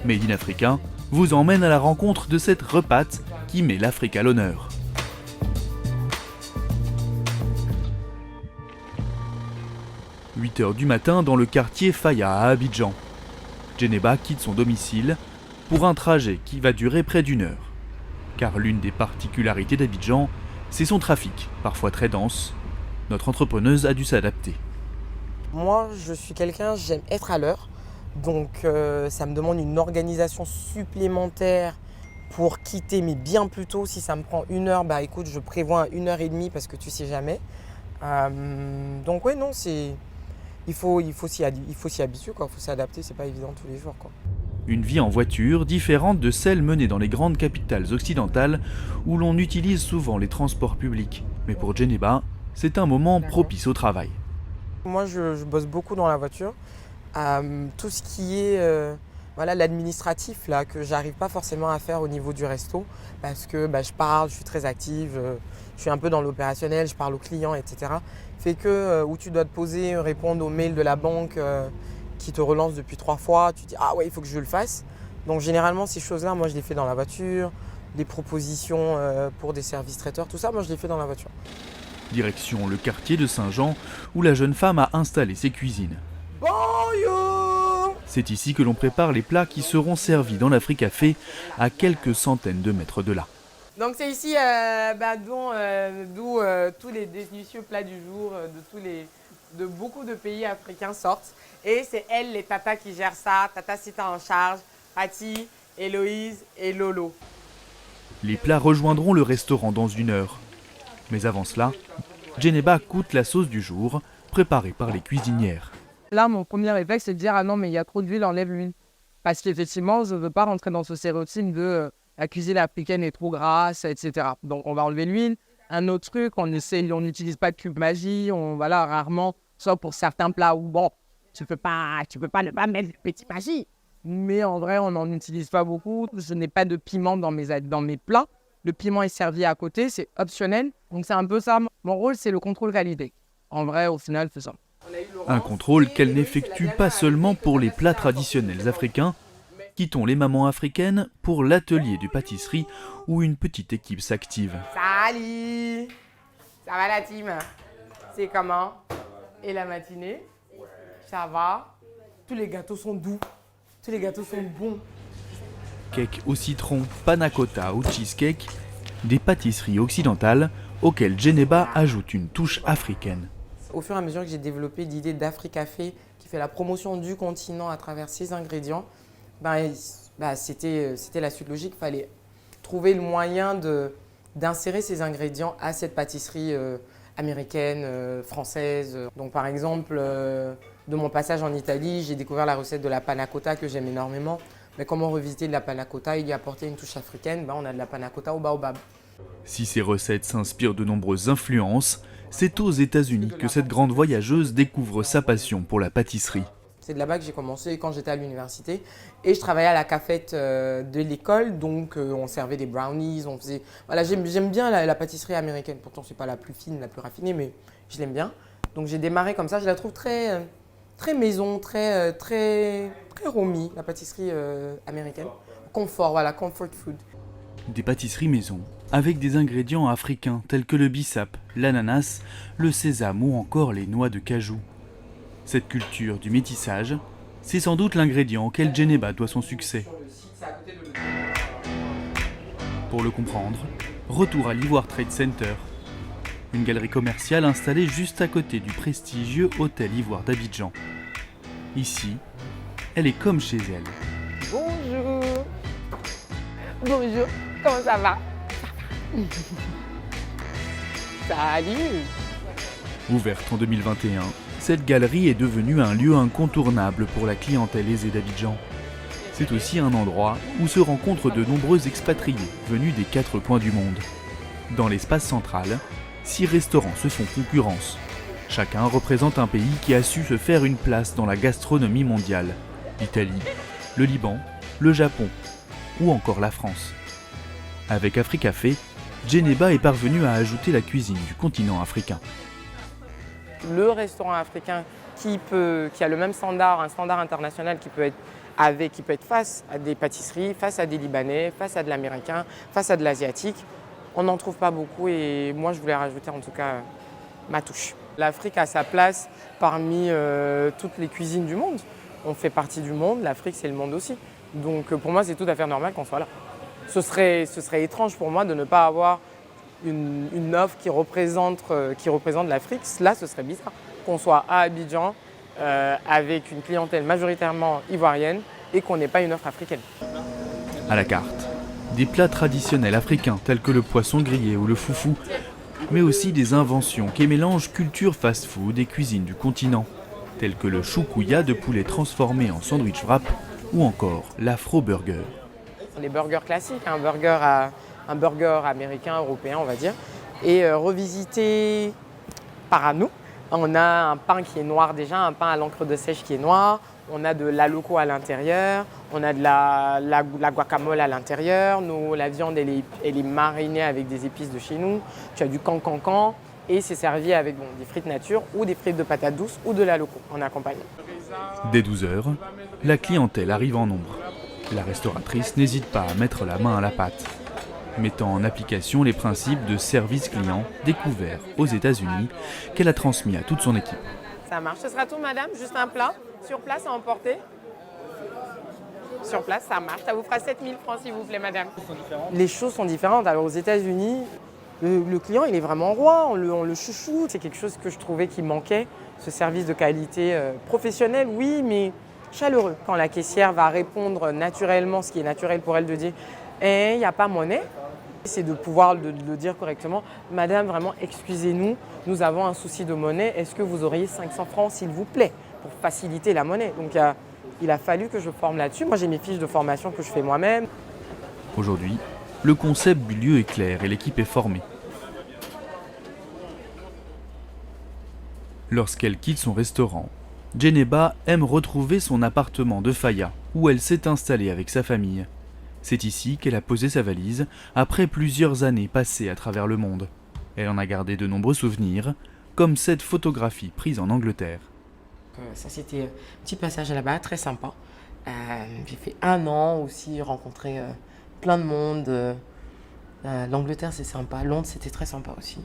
Made in Africa vous emmène à la rencontre de cette ripat qui met l'Afrique à l'honneur. « 8h du matin dans le quartier Faya à Abidjan. Djeneba quitte son domicile pour un trajet qui va durer près d'1 heure. Car l'une des particularités d'Abidjan, c'est son trafic, parfois très dense. Notre entrepreneuse a dû s'adapter. Moi, je suis quelqu'un, j'aime être à l'heure. Donc ça me demande une organisation supplémentaire pour quitter, mais bien plus tôt. Si ça me prend 1 heure, bah écoute, je prévois 1h30 parce que tu sais jamais. Donc ouais, non, il faut s'y habituer, quoi. Il faut s'adapter, c'est pas évident tous les jours, quoi. Une vie en voiture différente de celle menée dans les grandes capitales occidentales où l'on utilise souvent les transports publics. Mais pour Djeneba, c'est un moment propice au travail. Moi, je bosse beaucoup dans la voiture. Tout ce qui est l'administratif là, que j'arrive pas forcément à faire au niveau du resto parce que je parle, je suis très active, je suis un peu dans l'opérationnel, je parle aux clients, etc. Fait que où tu dois te poser, répondre aux mails de la banque qui te relance depuis 3 fois, tu te dis ah ouais, il faut que je le fasse. Donc généralement ces choses-là, moi je les fais dans la voiture, des propositions pour des services traiteurs, tout ça, moi je les fais dans la voiture. Direction le quartier de Saint-Jean où la jeune femme a installé ses cuisines. Bonjour! C'est ici que l'on prépare les plats qui seront servis dans l'Africafé à quelques centaines de mètres de là. Donc c'est ici d'où tous les délicieux plats du jour de beaucoup de pays africains sortent. Et c'est elles, les tatas, qui gèrent ça. Tata Sita en charge, Patti, Héloïse et Lolo. Les plats rejoindront le restaurant dans 1 heure. Mais avant cela, Djeneba goûte la sauce du jour, préparée par les cuisinières. Là, mon premier réflexe, c'est de dire « Ah non, mais il y a trop d'huile, enlève l'huile ». Parce qu'effectivement, je ne veux pas rentrer dans ce stéréotype de la cuisine africaine est trop grasse, etc. Donc, on va enlever l'huile. Un autre truc, on n'utilise pas de cube magie, rarement, sauf pour certains plats où, bon, tu peux pas ne pas mettre de petit magie. Mais en vrai, on n'en utilise pas beaucoup. Je n'ai pas de piment dans mes plats. Le piment est servi à côté, c'est optionnel. Donc, c'est un peu ça. Mon rôle, c'est le contrôle qualité. En vrai, au final, c'est ça. Un contrôle qu'elle n'effectue pas seulement pour les plats traditionnels africains. Quittons les mamans africaines pour l'atelier de pâtisserie où une petite équipe s'active. Salut! Ça va la team? C'est comment? Et la matinée? Ça va? Tous les gâteaux sont doux, tous les gâteaux sont bons. Cake au citron, panna cotta ou cheesecake, des pâtisseries occidentales auxquelles Djeneba ajoute une touche africaine. Au fur et à mesure que j'ai développé l'idée d'Africafé, qui fait la promotion du continent à travers ses ingrédients, c'était la suite logique. Il fallait trouver le moyen d'insérer ces ingrédients à cette pâtisserie américaine, française. Donc par exemple, de mon passage en Italie, j'ai découvert la recette de la panna cotta que j'aime énormément. Mais comment revisiter de la panna cotta et y apporter une touche africaine? On a de la panna cotta au baobab. Si ces recettes s'inspirent de nombreuses influences, c'est aux États-Unis que cette grande voyageuse découvre sa passion pour la pâtisserie. C'est de là-bas que j'ai commencé quand j'étais à l'université. Et je travaillais à la cafette de l'école, donc on servait des brownies, on faisait... Voilà, j'aime bien la pâtisserie américaine. Pourtant, ce n'est pas la plus fine, la plus raffinée, mais je l'aime bien. Donc j'ai démarré comme ça. Je la trouve très maison, très homey, la pâtisserie américaine. Confort, voilà, comfort food. Des pâtisseries maison, avec des ingrédients africains tels que le bissap, l'ananas, le sésame ou encore les noix de cajou. Cette culture du métissage, c'est sans doute l'ingrédient auquel Djeneba doit son succès. Pour le comprendre, retour à l'Ivoire Trade Center, une galerie commerciale installée juste à côté du prestigieux Hôtel Ivoire d'Abidjan. Ici, elle est comme chez elle. Bonjour. Bonjour, comment ça va? Salut. Ouverte en 2021, cette galerie est devenue un lieu incontournable pour la clientèle aisée d'Abidjan. C'est aussi un endroit où se rencontrent de nombreux expatriés venus des 4 coins du monde. Dans l'espace central, 6 restaurants se font concurrence. Chacun représente un pays qui a su se faire une place dans la gastronomie mondiale. L'Italie, le Liban, le Japon ou encore la France. Avec Africafé, Djeneba est parvenue à ajouter la cuisine du continent africain. Le restaurant africain qui a le même standard, un standard international qui peut être face à des pâtisseries, face à des Libanais, face à de l'américain, face à de l'asiatique, on n'en trouve pas beaucoup et moi je voulais rajouter en tout cas ma touche. L'Afrique a sa place parmi toutes les cuisines du monde. On fait partie du monde, l'Afrique c'est le monde aussi. Donc pour moi c'est tout à fait normal qu'on soit là. Ce serait étrange pour moi de ne pas avoir une offre qui représente l'Afrique. Là ce serait bizarre qu'on soit à Abidjan avec une clientèle majoritairement ivoirienne et qu'on n'ait pas une offre africaine. À la carte, des plats traditionnels africains tels que le poisson grillé ou le foufou, mais aussi des inventions qui mélangent culture fast-food et cuisine du continent, tels que le choukouya de poulet transformé en sandwich wrap ou encore l'afro-burger. Les burgers classiques, un burger américain, européen on va dire, et revisité par nous. On a un pain qui est noir déjà, un pain à l'encre de sèche qui est noir, on a de l'aloco à l'intérieur, on a de la guacamole à l'intérieur, la viande elle est marinée avec des épices de chez nous, tu as du cancancan et c'est servi avec des frites nature ou des frites de patates douces ou de l'aloco en accompagnement. Dès 12h, la clientèle arrive en nombre. La restauratrice n'hésite pas à mettre la main à la pâte, mettant en application les principes de service client découverts aux États-Unis qu'elle a transmis à toute son équipe. Ça marche. Ce sera tout, madame? Juste un plat sur place à emporter? Sur place, ça marche. Ça vous fera 7 000 francs, s'il vous plaît, madame. Les choses sont différentes. Alors, aux États-Unis, le client, il est vraiment roi. On le chouchoute. C'est quelque chose que je trouvais qui manquait. Ce service de qualité professionnel, oui, mais chaleureux. Quand la caissière va répondre naturellement, ce qui est naturel pour elle de dire « il n'y a pas monnaie », c'est de pouvoir le dire correctement. « Madame, vraiment, excusez-nous, nous avons un souci de monnaie. Est-ce que vous auriez 500 francs, s'il vous plaît ?» pour faciliter la monnaie. Donc, il a fallu que je forme là-dessus. Moi, j'ai mes fiches de formation que je fais moi-même. Aujourd'hui, le concept du lieu est clair et l'équipe est formée. Lorsqu'elle quitte son restaurant, Djeneba aime retrouver son appartement de Faya, où elle s'est installée avec sa famille. C'est ici qu'elle a posé sa valise, après plusieurs années passées à travers le monde. Elle en a gardé de nombreux souvenirs, comme cette photographie prise en Angleterre. Ça, c'était un petit passage là-bas, très sympa. J'ai fait 1 an aussi, rencontré plein de monde. L'Angleterre, c'est sympa. Londres, c'était très sympa aussi.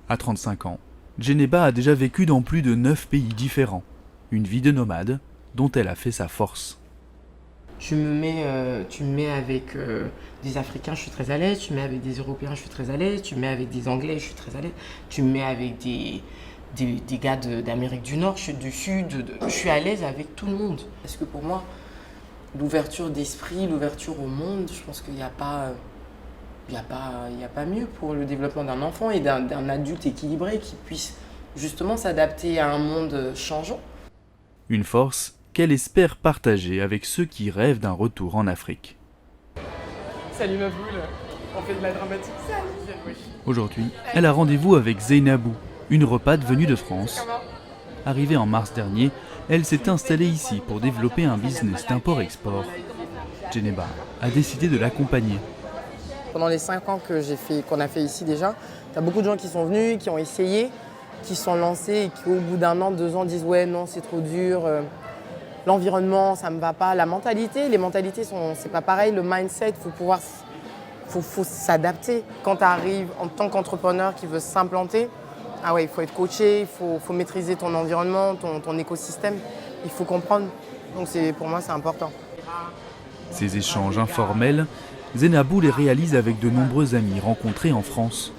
À 35 ans, Djeneba a déjà vécu dans plus de 9 pays différents. Une vie de nomade dont elle a fait sa force. Tu me mets avec des Africains, je suis très à l'aise. Tu me mets avec des Européens, je suis très à l'aise. Tu me mets avec des Anglais, je suis très à l'aise. Tu me mets avec des gars d'Amérique du Nord, du Sud. Je suis à l'aise avec tout le monde. Parce que pour moi, l'ouverture d'esprit, l'ouverture au monde, je pense qu'il n'y a pas... Il n'y a pas mieux pour le développement d'un enfant et d'un adulte équilibré qui puisse justement s'adapter à un monde changeant. Une force qu'elle espère partager avec ceux qui rêvent d'un retour en Afrique. Salut ma boule, on fait de la dramatique. Salut. Aujourd'hui, elle a rendez-vous avec Zeynabou, une repate venue de France. Arrivée en mars dernier, elle s'est installée ici pour développer un business d'import-export. Djeneba a décidé de l'accompagner. Pendant les 5 ans qu'on a fait ici déjà, tu as beaucoup de gens qui sont venus, qui ont essayé, qui sont lancés et qui au bout d'1 an, 2 ans disent ouais non c'est trop dur, l'environnement ça me va pas, les mentalités c'est pas pareil, le mindset, faut s'adapter. Quand tu arrives en tant qu'entrepreneur qui veut s'implanter, ah ouais, il faut être coaché, il faut maîtriser ton environnement, ton écosystème, il faut comprendre. Donc pour moi c'est important. Ces échanges informels, Zeynabou les réalise avec de nombreux amis rencontrés en France.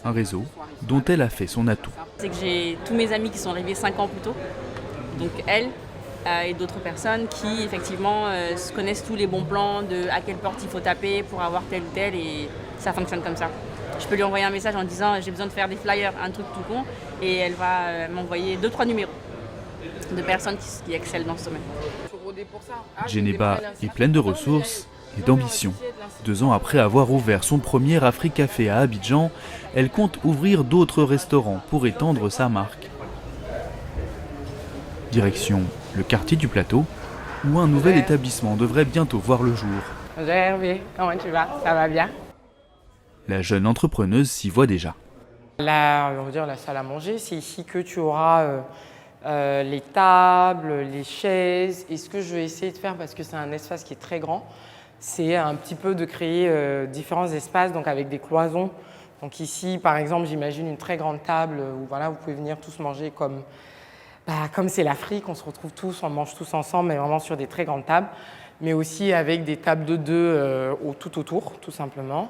Un réseau dont elle a fait son atout. C'est que j'ai tous mes amis qui sont arrivés 5 ans plus tôt. Donc elle et d'autres personnes qui effectivement connaissent tous les bons plans de à quelle porte il faut taper pour avoir tel ou tel et ça fonctionne comme ça. Je peux lui envoyer un message en disant j'ai besoin de faire des flyers, un truc tout con et elle va m'envoyer 2-3 numéros de personnes qui excellent dans ce domaine. Djeneba est pleine de ressources et d'ambition. 2 ans après avoir ouvert son premier Africafé à Abidjan, elle compte ouvrir d'autres restaurants pour étendre sa marque. Direction le quartier du Plateau, où un nouvel établissement devrait bientôt voir le jour. Bonjour Hervé, comment tu vas? Ça va bien? La jeune entrepreneuse s'y voit déjà. Là, on va dire la salle à manger, c'est ici que tu auras les tables, les chaises. Et ce que je vais essayer de faire, parce que c'est un espace qui est très grand, c'est un petit peu de créer différents espaces, donc avec des cloisons. Donc ici, par exemple, j'imagine une très grande table où voilà, vous pouvez venir tous manger comme c'est l'Afrique, on se retrouve tous, on mange tous ensemble, mais vraiment sur des très grandes tables, mais aussi avec des tables de 2 tout autour, tout simplement.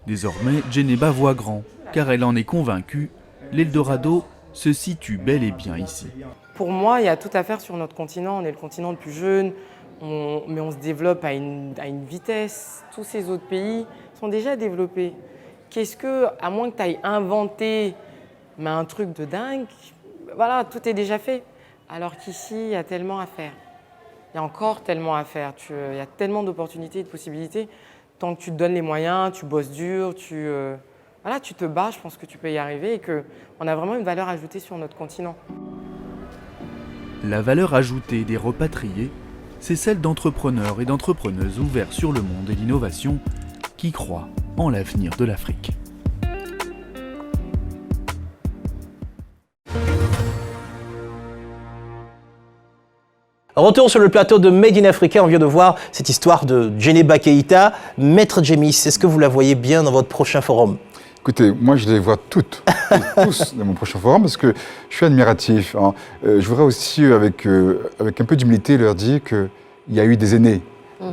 Désormais, Djeneba voit grand, car elle en est convaincue, l'Eldorado se situe bel et bien ici. Pour moi, il y a tout à faire sur notre continent, on est le continent le plus jeune, mais on se développe à une vitesse. Tous ces autres pays sont déjà développés. À moins que tu ailles inventer un truc de dingue, voilà, tout est déjà fait. Alors qu'ici, il y a tellement à faire. Il y a encore tellement à faire. Il y a tellement d'opportunités et de possibilités. Tant que tu te donnes les moyens, tu bosses dur, tu te bats, je pense que tu peux y arriver et qu'on a vraiment une valeur ajoutée sur notre continent. La valeur ajoutée des repatriés, c'est celle d'entrepreneurs et d'entrepreneuses ouverts sur le monde et l'innovation qui croient en l'avenir de l'Afrique. Retour sur le plateau de Made in Africa, on vient de voir cette histoire de Djeneba Keïta. Maître Djemis, est-ce que vous la voyez bien dans votre prochain forum? Écoutez, moi je les vois toutes, tous dans mon prochain forum parce que je suis admiratif. Hein. Je voudrais aussi, avec un peu d'humilité, leur dire qu'il y a eu des aînés.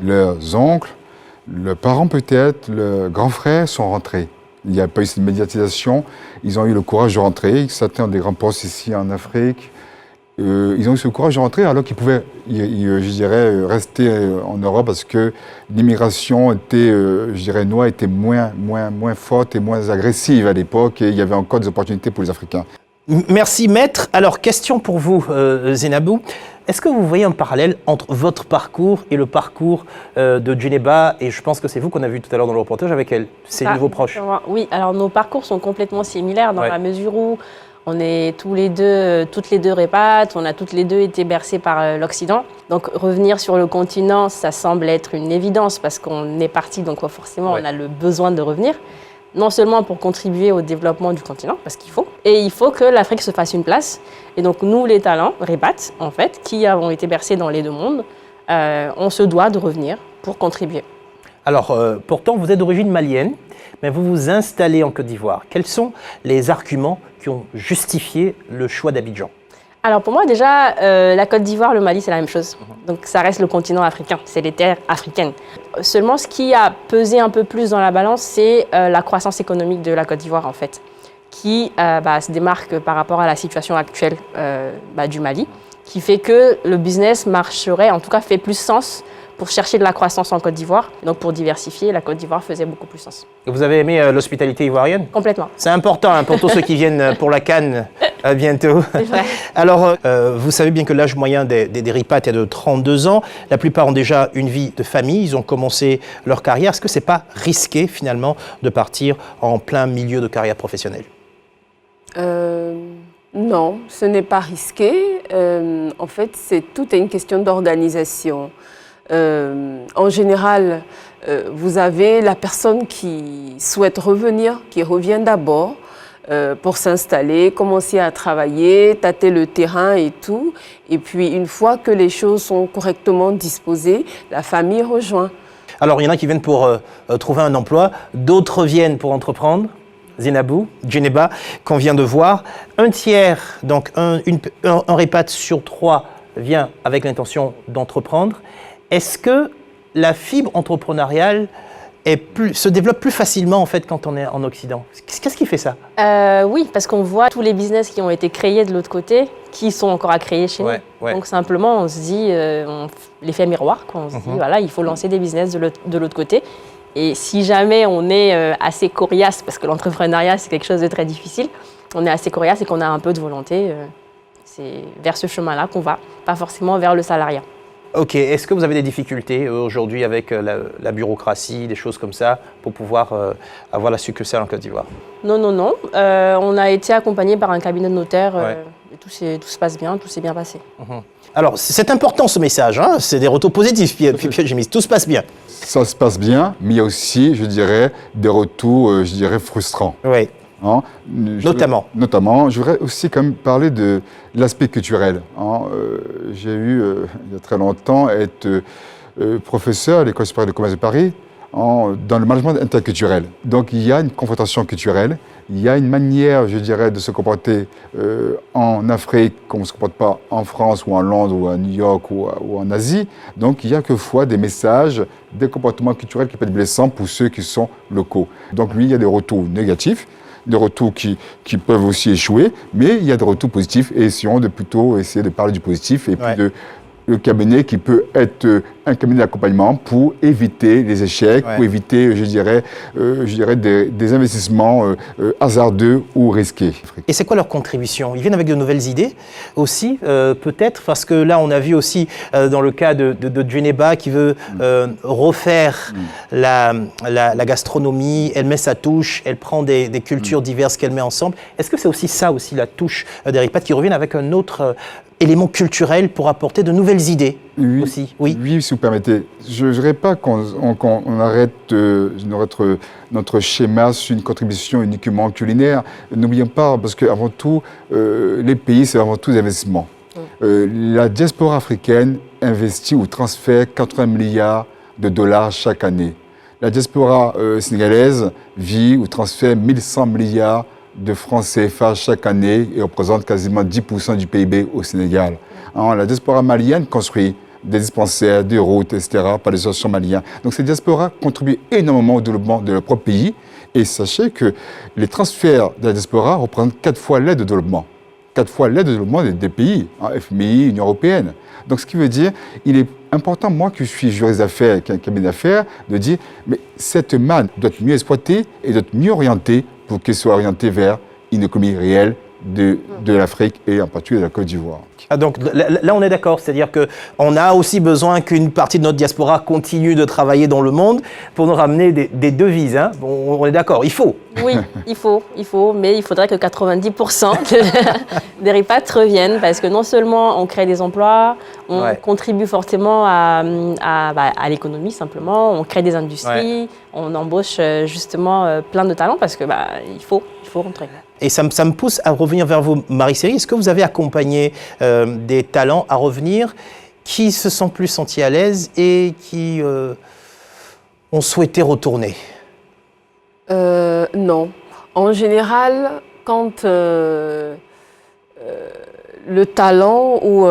Leurs oncles, leurs parents peut-être, leurs grands frères sont rentrés. Il n'y a pas eu cette médiatisation. Ils ont eu le courage de rentrer. Certains ont des grands postes ici en Afrique. Ils ont eu ce courage de rentrer alors qu'ils pouvaient, je dirais, rester en Europe parce que l'immigration était, je dirais, noire était moins forte et moins agressive à l'époque et il y avait encore des opportunités pour les Africains. Merci maître. Alors question pour vous Zeynabou. Est-ce que vous voyez un parallèle entre votre parcours et le parcours de Djeneba? Et je pense que c'est vous qu'on a vu tout à l'heure dans le reportage avec elle, ses nouveaux proches. Oui, alors nos parcours sont complètement similaires dans la mesure où on est toutes les deux répates, on a toutes les deux été bercées par l'Occident. Donc revenir sur le continent, ça semble être une évidence parce qu'on est parti, donc forcément on a le besoin de revenir. Non seulement pour contribuer au développement du continent, parce qu'il faut, et il faut que l'Afrique se fasse une place. Et donc nous, les talents, répates, en fait, qui avons été bercés dans les deux mondes, on se doit de revenir pour contribuer. Alors, pourtant, vous êtes d'origine malienne, mais vous vous installez en Côte d'Ivoire. Quels sont les arguments qui ont justifié le choix d'Abidjan? Alors pour moi déjà, la Côte d'Ivoire, le Mali, c'est la même chose. Donc ça reste le continent africain, c'est les terres africaines. Seulement ce qui a pesé un peu plus dans la balance, c'est la croissance économique de la Côte d'Ivoire en fait, qui se démarque par rapport à la situation actuelle du Mali, qui fait que le business marcherait, en tout cas fait plus sens pour chercher de la croissance en Côte d'Ivoire. Donc pour diversifier, la Côte d'Ivoire faisait beaucoup plus sens. Vous avez aimé l'hospitalité ivoirienne? Complètement. C'est important pour tous ceux qui viennent pour la CAN bientôt. C'est vrai. Alors, vous savez bien que l'âge moyen des ripates est de 32 ans. La plupart ont déjà une vie de famille, ils ont commencé leur carrière. Est-ce que ce n'est pas risqué finalement de partir en plein milieu de carrière professionnelle? Non, ce n'est pas risqué. En fait, c'est toute une question d'organisation. En général, vous avez la personne qui souhaite revenir, qui revient d'abord pour s'installer, commencer à travailler, tâter le terrain et tout. Et puis, une fois que les choses sont correctement disposées, la famille rejoint. Alors, il y en a qui viennent pour trouver un emploi, d'autres viennent pour entreprendre. Zainabou, Djeneba, qu'on vient de voir. Un tiers, donc un ripat sur 3 vient avec l'intention d'entreprendre. Est-ce que la fibre entrepreneuriale se développe plus facilement en fait quand on est en Occident? Qu'est-ce qui fait ça? Oui, parce qu'on voit tous les business qui ont été créés de l'autre côté, qui sont encore à créer chez nous. Ouais. Donc simplement, on se dit, l'effet miroir, quoi. On se dit, voilà, il faut lancer des business de l'autre côté. Et si jamais on est assez coriace, parce que l'entrepreneuriat c'est quelque chose de très difficile, on est assez coriace et qu'on a un peu de volonté, c'est vers ce chemin-là qu'on va, pas forcément vers le salariat. Ok, est-ce que vous avez des difficultés aujourd'hui avec la bureaucratie, des choses comme ça, pour pouvoir avoir la succursale en Côte d'Ivoire? Non. On a été accompagné par un cabinet de notaire, et tout se passe bien, tout s'est bien passé. Alors, c'est important ce message, hein, c'est des retours positifs, puis j'ai mis, tout se passe bien. Ça se passe bien, mais il y a aussi, je dirais, des retours, frustrants. Oui. Hein, Notamment, je voudrais aussi quand même parler de l'aspect culturel. Hein. J'ai eu, il y a très longtemps, être professeur à l'École supérieure de commerce de Paris dans le management interculturel. Donc il y a une confrontation culturelle, il y a une manière, je dirais, de se comporter en Afrique qu'on ne se comporte pas en France ou en Londres ou à New York ou en Asie. Donc il y a quelquefois des messages, des comportements culturels qui peuvent être blessants pour ceux qui sont locaux. Donc oui, il y a des retours négatifs, des retours qui peuvent aussi échouer, mais il y a des retours positifs et essayons de plutôt essayer de parler du positif et puis le cabinet qui peut être un cabinet d'accompagnement pour éviter les échecs, pour éviter, je dirais des investissements hasardeux ou risqués. Et c'est quoi leur contribution? Ils viennent avec de nouvelles idées aussi, peut-être, parce que là, on a vu aussi dans le cas de Djeneba qui veut refaire la gastronomie, elle met sa touche, elle prend des cultures diverses qu'elle met ensemble. Est-ce que c'est aussi ça, aussi la touche des ripates qui reviennent avec un autre élément culturel pour apporter de nouvelles idées aussi? Oui, si vous permettez. Je ne dirais pas qu'on arrête notre schéma sur une contribution uniquement culinaire. N'oublions pas, parce qu'avant tout, les pays, c'est avant tout des investissements. La diaspora africaine investit ou transfère 80 milliards de dollars chaque année. La diaspora sénégalaise vit ou transfère 1100 milliards de francs CFA chaque année et représente quasiment 10% du PIB au Sénégal. La diaspora malienne construit des dispensaires, des routes, etc., par les associations maliennes. Donc cette diaspora contribue énormément au développement de leur propre pays. Et sachez que les transferts de la diaspora représentent 4 fois l'aide de développement. 4 fois l'aide de développement des pays, FMI, Union européenne. Donc ce qui veut dire, il est important, moi qui suis juriste d'affaires, qui a un cabinet d'affaires, de dire, mais cette manne doit être mieux exploitée et doit être mieux orientée pour qu'elle soit orientée vers une économie réelle de l'Afrique et en particulier de la Côte d'Ivoire. Donc là, on est d'accord, c'est-à-dire qu'on a aussi besoin qu'une partie de notre diaspora continue de travailler dans le monde pour nous ramener des devises. Hein. On est d'accord, il faut. Oui, il faut, mais il faudrait que 90% des ripates reviennent parce que non seulement on crée des emplois, on contribue fortement à l'économie simplement, on crée des industries, on embauche justement plein de talents parce que il faut rentrer. Et ça me pousse à revenir vers vous, Marie-Série. Est-ce que vous avez accompagné des talents à revenir qui se sont plus sentis à l'aise et qui ont souhaité retourner? Non. En général, quand le talent ou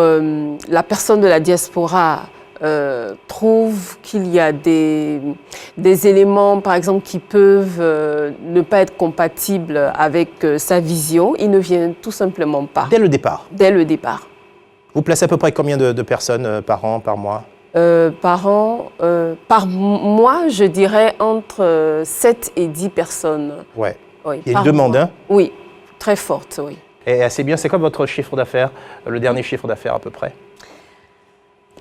la personne de la diaspora trouve qu'il y a des éléments, par exemple, qui peuvent ne pas être compatibles avec sa vision, il ne vient tout simplement pas. Dès le départ? Dès le départ. Vous placez à peu près combien de personnes par an, par mois? Par mois, je dirais entre 7 et 10 personnes. Ouais. Oui, il y a une demande, hein? Oui, très forte, oui. Et assez bien. C'est quoi votre chiffre d'affaires, le dernier chiffre d'affaires à peu près?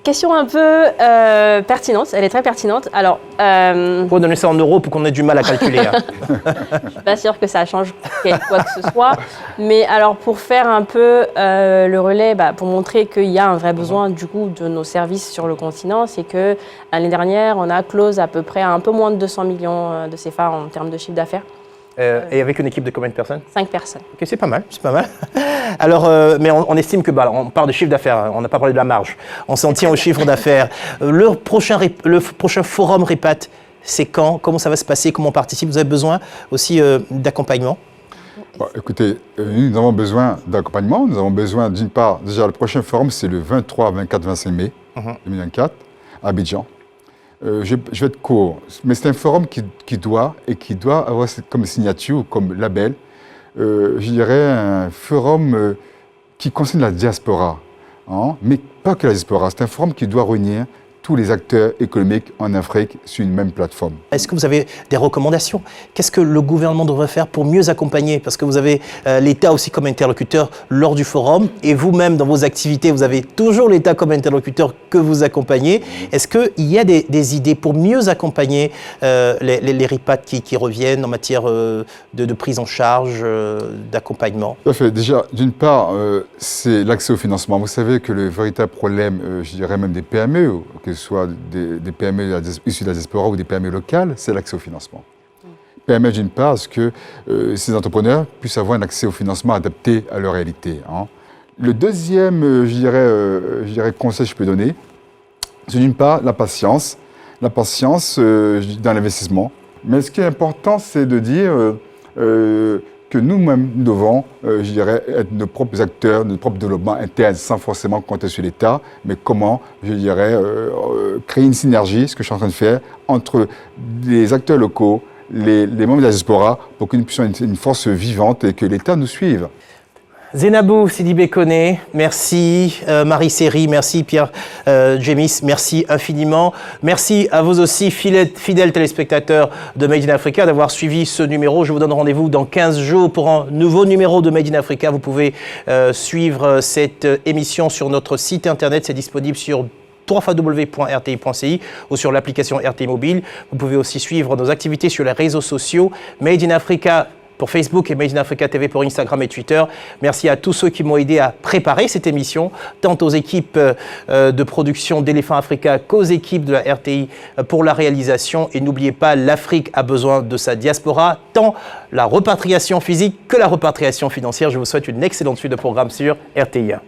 Question un peu pertinente, elle est très pertinente. Alors, faut donner ça en euros pour qu'on ait du mal à calculer. Hein. Je ne suis pas sûre que ça change quoi que ce soit. Mais alors, pour faire un peu le relais, pour montrer qu'il y a un vrai besoin du coup de nos services sur le continent, c'est que l'année dernière, on a close à peu près à un peu moins de 200 millions de CFA en termes de chiffre d'affaires. Et avec une équipe de combien de personnes? 5 personnes. Ok, c'est pas mal, c'est pas mal. Alors, mais on estime que, on parle de chiffre d'affaires, on n'a pas parlé de la marge. On s'en tient au chiffre d'affaires. Le prochain forum REPAT, c'est quand? Comment ça va se passer? Comment on participe? Vous avez besoin aussi d'accompagnement? Écoutez, nous avons besoin d'accompagnement. Nous avons besoin, d'une part, déjà le prochain forum, c'est le 23, 24, 25 mai 2024, à Abidjan. Je vais être court, mais c'est un forum qui doit avoir comme signature, comme label, je dirais un forum qui concerne la diaspora, hein, mais pas que la diaspora. C'est un forum qui doit réunir tous les acteurs économiques en Afrique sur une même plateforme. Est-ce que vous avez des recommandations? Qu'est-ce que le gouvernement devrait faire pour mieux accompagner? Parce que vous avez l'État aussi comme interlocuteur lors du forum, et vous-même dans vos activités, vous avez toujours l'État comme interlocuteur que vous accompagnez. Est-ce qu'il y a des idées pour mieux accompagner les RIPAT qui reviennent en matière de prise en charge, d'accompagnement? Tout à fait. Déjà, d'une part, c'est l'accès au financement. Vous savez que le véritable problème, je dirais même des PME, que ce soit des PME issues de la diaspora ou des PME locales, c'est l'accès au financement. PME d'une part, parce que ces entrepreneurs puissent avoir un accès au financement adapté à leur réalité. Hein. Le deuxième, je dirais, conseil que je peux donner, c'est d'une part la patience dans l'investissement. Mais ce qui est important, c'est de dire que nous-mêmes, nous devons, je dirais, être nos propres acteurs, notre propre développement interne, sans forcément compter sur l'État, mais comment, je dirais, créer une synergie, ce que je suis en train de faire, entre les acteurs locaux, les membres de la diaspora, pour que nous puissions être une force vivante et que l'État nous suive. Zainabou Sidibé Koné, merci. Marie Seri, merci. Pierre Djemis, merci infiniment. Merci à vous aussi, fidèles téléspectateurs de Made in Africa, d'avoir suivi ce numéro. Je vous donne rendez-vous dans 15 jours pour un nouveau numéro de Made in Africa. Vous pouvez suivre cette émission sur notre site internet. C'est disponible sur www.rti.ci ou sur l'application RTI Mobile. Vous pouvez aussi suivre nos activités sur les réseaux sociaux. Made in Africa pour Facebook et Made in Africa TV pour Instagram et Twitter. Merci à tous ceux qui m'ont aidé à préparer cette émission, tant aux équipes de production d'Éléphant Africa qu'aux équipes de la RTI pour la réalisation. Et n'oubliez pas, l'Afrique a besoin de sa diaspora, tant la repatriation physique que la repatriation financière. Je vous souhaite une excellente suite de programmes sur RTI1.